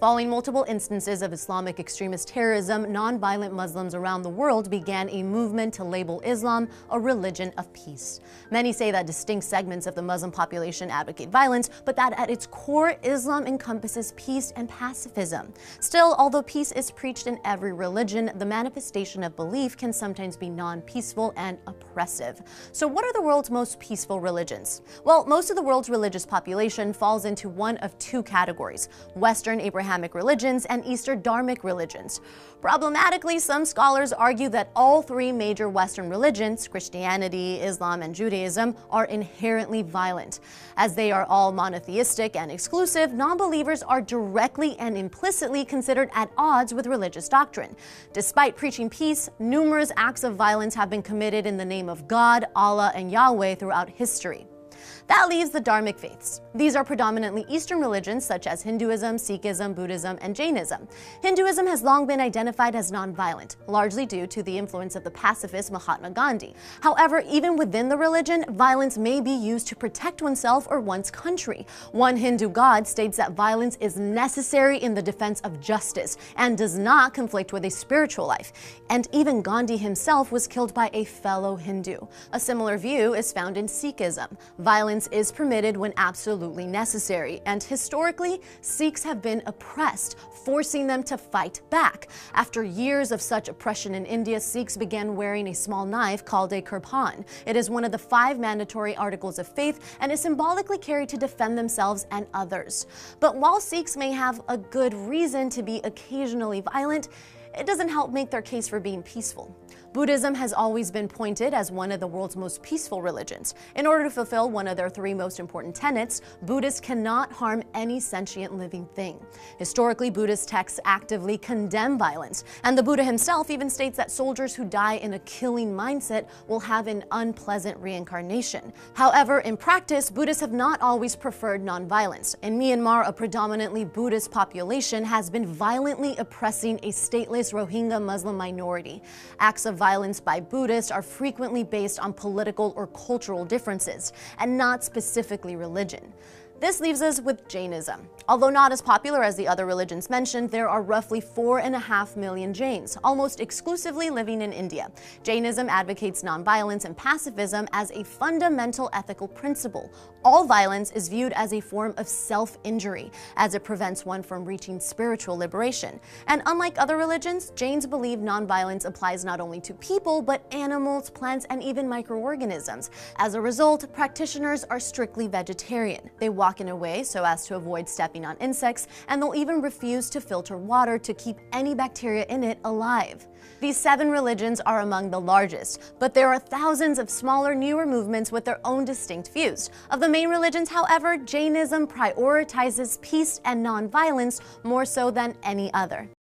Following multiple instances of Islamic extremist terrorism, non-violent Muslims around the world began a movement to label Islam a religion of peace. Many say that distinct segments of the Muslim population advocate violence, but that at its core, Islam encompasses peace and pacifism. Still, although peace is preached in every religion, the manifestation of belief can sometimes be non-peaceful and oppressive. So what are the world's most peaceful religions? Well, most of the world's religious population falls into one of two categories: Western Abrahamic religions and Eastern Dharmic religions. Problematically, some scholars argue that all three major Western religions, Christianity, Islam, and Judaism, are inherently violent. As they are all monotheistic and exclusive, non-believers are directly and implicitly considered at odds with religious doctrine. Despite preaching peace, numerous acts of violence have been committed in the name of God, Allah, and Yahweh throughout history. That leaves the Dharmic faiths. These are predominantly Eastern religions such as Hinduism, Sikhism, Buddhism, and Jainism. Hinduism has long been identified as non-violent, largely due to the influence of the pacifist Mahatma Gandhi. However, even within the religion, violence may be used to protect oneself or one's country. One Hindu god states that violence is necessary in the defense of justice and does not conflict with a spiritual life. And even Gandhi himself was killed by a fellow Hindu. A similar view is found in Sikhism. Violence is permitted when absolutely necessary, and historically, Sikhs have been oppressed, forcing them to fight back. After years of such oppression in India, Sikhs began wearing a small knife called a kirpan. It is one of the 5 mandatory articles of faith and is symbolically carried to defend themselves and others. But while Sikhs may have a good reason to be occasionally violent, it doesn't help make their case for being peaceful. Buddhism has always been pointed as one of the world's most peaceful religions. In order to fulfill one of their 3 most important tenets, Buddhists cannot harm any sentient living thing. Historically, Buddhist texts actively condemn violence, and the Buddha himself even states that soldiers who die in a killing mindset will have an unpleasant reincarnation. However, in practice, Buddhists have not always preferred nonviolence. In Myanmar, a predominantly Buddhist population has been violently oppressing a stateless Rohingya Muslim minority. Acts of violence by Buddhists are frequently based on political or cultural differences, and not specifically religion. This leaves us with Jainism. Although not as popular as the other religions mentioned, there are roughly 4.5 million Jains, almost exclusively living in India. Jainism advocates nonviolence and pacifism as a fundamental ethical principle. All violence is viewed as a form of self-injury, as it prevents one from reaching spiritual liberation. And unlike other religions, Jains believe nonviolence applies not only to people, but animals, plants, and even microorganisms. As a result, practitioners are strictly vegetarian. They walk in a way so as to avoid stepping on insects, and they'll even refuse to filter water to keep any bacteria in it alive. These 7 religions are among the largest, but there are thousands of smaller, newer movements with their own distinct views. Of the main religions, however, Jainism prioritizes peace and non-violence more so than any other.